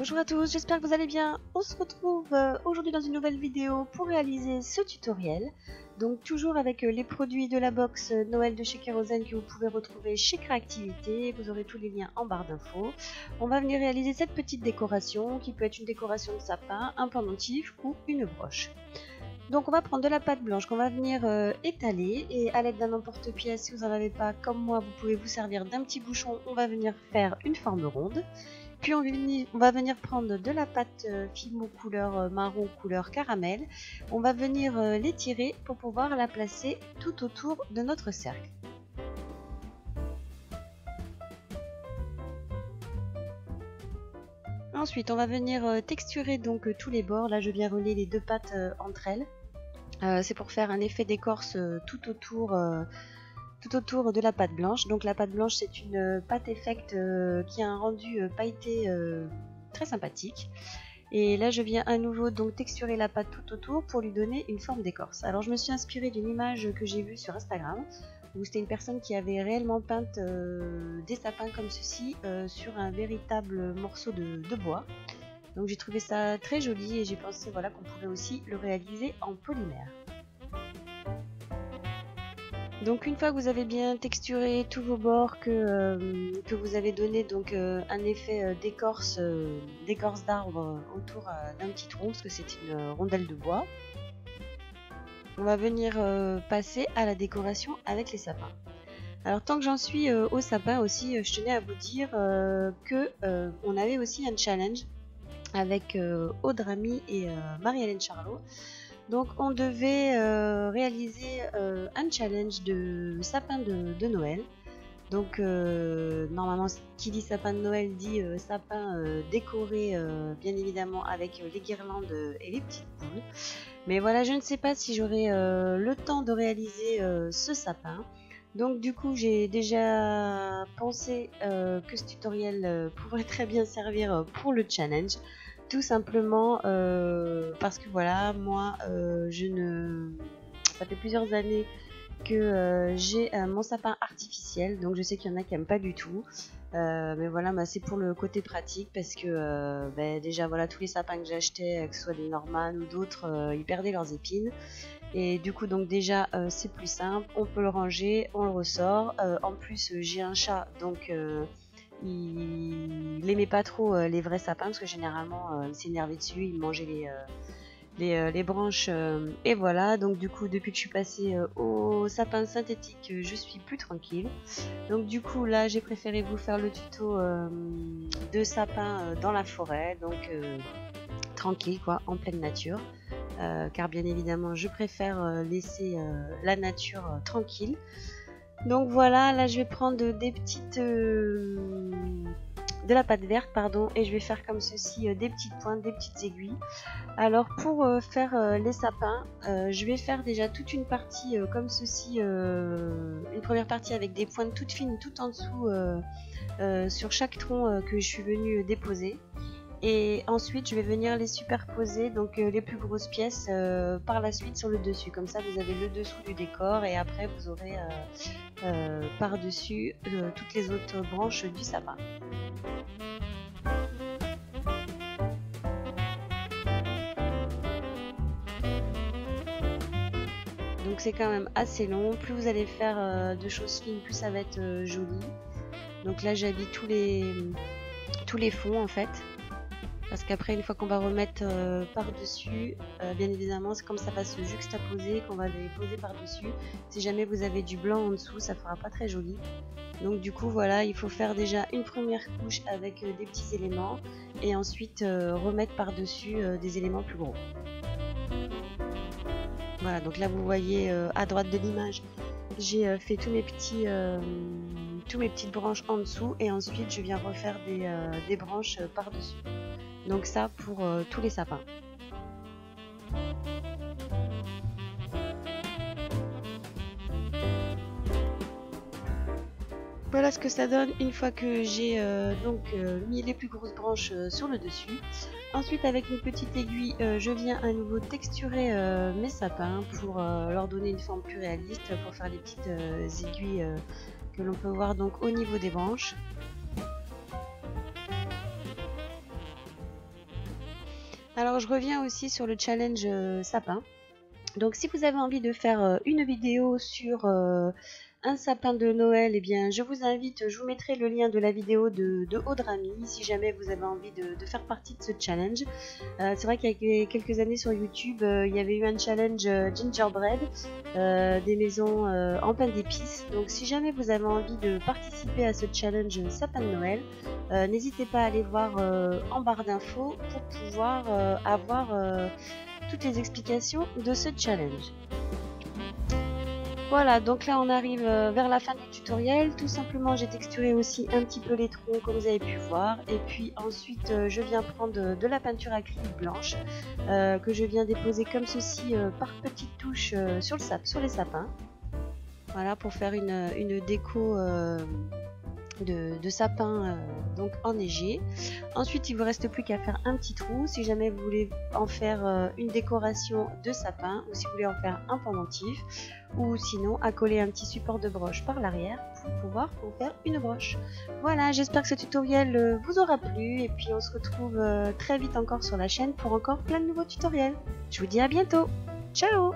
Bonjour à tous, j'espère que vous allez bien. On se retrouve aujourd'hui dans une nouvelle vidéo pour réaliser ce tutoriel. Donc toujours avec les produits de la box Noël de chez Kérosène que vous pouvez retrouver chez Créativité. Vous aurez tous les liens en barre d'infos. On va venir réaliser cette petite décoration qui peut être une décoration de sapin, un pendentif ou une broche. Donc on va prendre de la pâte blanche qu'on va venir étaler et à l'aide d'un emporte-pièce, si vous n'en avez pas comme moi, vous pouvez vous servir d'un petit bouchon. On va venir faire une forme ronde. Puis on va venir prendre de la pâte Fimo couleur marron, couleur caramel. On va venir l'étirer pour pouvoir la placer tout autour de notre cercle. Ensuite, on va venir texturer donc tous les bords. Là, je viens relier les deux pâtes entre elles. C'est pour faire un effet d'écorce tout autour de la pâte blanche. Donc la pâte blanche, c'est une pâte effect qui a un rendu pailleté très sympathique. Et là je viens à nouveau donc texturer la pâte tout autour pour lui donner une forme d'écorce. Alors je me suis inspirée d'une image que j'ai vue sur Instagram où c'était une personne qui avait réellement peint des sapins comme ceci sur un véritable morceau de bois. Donc j'ai trouvé ça très joli et j'ai pensé voilà, qu'on pouvait aussi le réaliser en polymère. Donc une fois que vous avez bien texturé tous vos bords, que vous avez donné donc un effet d'écorce d'arbre autour d'un petit tronc, parce que c'est une rondelle de bois, on va venir passer à la décoration avec les sapins. Alors tant que j'en suis au sapin aussi, je tenais à vous dire on avait aussi un challenge avec Audramy et Marie-Hélène Charlot. Donc on devait réaliser un challenge de sapin de Noël. Donc normalement qui dit sapin de Noël dit sapin décoré bien évidemment avec les guirlandes et les petites boules. Mais voilà, je ne sais pas si j'aurai le temps de réaliser ce sapin. Donc du coup j'ai déjà pensé que ce tutoriel pourrait très bien servir pour le challenge. Tout simplement parce que voilà, moi ça fait plusieurs années que j'ai mon sapin artificiel, donc je sais qu'il y en a qui n'aiment pas du tout. Mais voilà, c'est pour le côté pratique parce que déjà voilà, tous les sapins que j'achetais, que ce soit des Norman ou d'autres, ils perdaient leurs épines. Et du coup donc déjà c'est plus simple, on peut le ranger, on le ressort. En plus j'ai un chat, donc il aimait pas trop les vrais sapins parce que généralement il s'énervait dessus, il mangeait les branches et voilà. Donc du coup depuis que je suis passée au sapin synthétique, je suis plus tranquille. Donc du coup là j'ai préféré vous faire le tuto de sapin dans la forêt, donc tranquille quoi, en pleine nature. Car bien évidemment je préfère laisser la nature tranquille. Donc voilà, là je vais prendre de la pâte verte pardon, et je vais faire comme ceci des petites pointes, des petites aiguilles. Alors pour faire les sapins, je vais faire déjà toute une partie comme ceci, une première partie avec des pointes toutes fines tout en dessous sur chaque tronc que je suis venue déposer. Et ensuite je vais venir les superposer, donc les plus grosses pièces par la suite sur le dessus. Comme ça vous avez le dessous du décor et après vous aurez par dessus toutes les autres branches du sapin. Donc c'est quand même assez long, plus vous allez faire de choses fines, plus ça va être joli. Donc là j'habille tous les fonds en fait. Parce qu'après, une fois qu'on va remettre par-dessus, bien évidemment, c'est comme ça va se juxtaposer, qu'on va les poser par-dessus. Si jamais vous avez du blanc en dessous, ça fera pas très joli. Donc du coup, voilà, il faut faire déjà une première couche avec des petits éléments et ensuite remettre par-dessus des éléments plus gros. Voilà, donc là, vous voyez à droite de l'image, j'ai fait toutes mes petites branches en dessous et ensuite, je viens refaire des branches par-dessus. Donc ça pour tous les sapins. Voilà ce que ça donne une fois que j'ai mis les plus grosses branches sur le dessus. Ensuite avec une petite aiguille, je viens à nouveau texturer mes sapins pour leur donner une forme plus réaliste, pour faire les petites aiguilles que l'on peut voir donc au niveau des branches. Alors je reviens aussi sur le challenge sapin. Donc si vous avez envie de faire une vidéo sur un sapin de Noël, eh bien je vous invite, je vous mettrai le lien de la vidéo de Audramy si jamais vous avez envie de faire partie de ce challenge. C'est vrai qu'il y a quelques années sur YouTube, il y avait eu un challenge gingerbread, des maisons en pain d'épices. Donc si jamais vous avez envie de participer à ce challenge sapin de Noël, n'hésitez pas à aller voir en barre d'infos pour pouvoir avoir toutes les explications de ce challenge. Voilà, donc là on arrive vers la fin du tutoriel. Tout simplement j'ai texturé aussi un petit peu les troncs comme vous avez pu voir. Et puis ensuite je viens prendre de la peinture acrylique blanche que je viens déposer comme ceci par petites touches sur les sapins. Voilà, pour faire une déco de sapin donc enneigé. Ensuite il vous reste plus qu'à faire un petit trou si jamais vous voulez en faire une décoration de sapin, ou si vous voulez en faire un pendentif, ou sinon à coller un petit support de broche par l'arrière pour pouvoir en faire une broche. Voilà, j'espère que ce tutoriel vous aura plu, et puis on se retrouve très vite encore sur la chaîne pour encore plein de nouveaux tutoriels. Je vous dis à bientôt, ciao.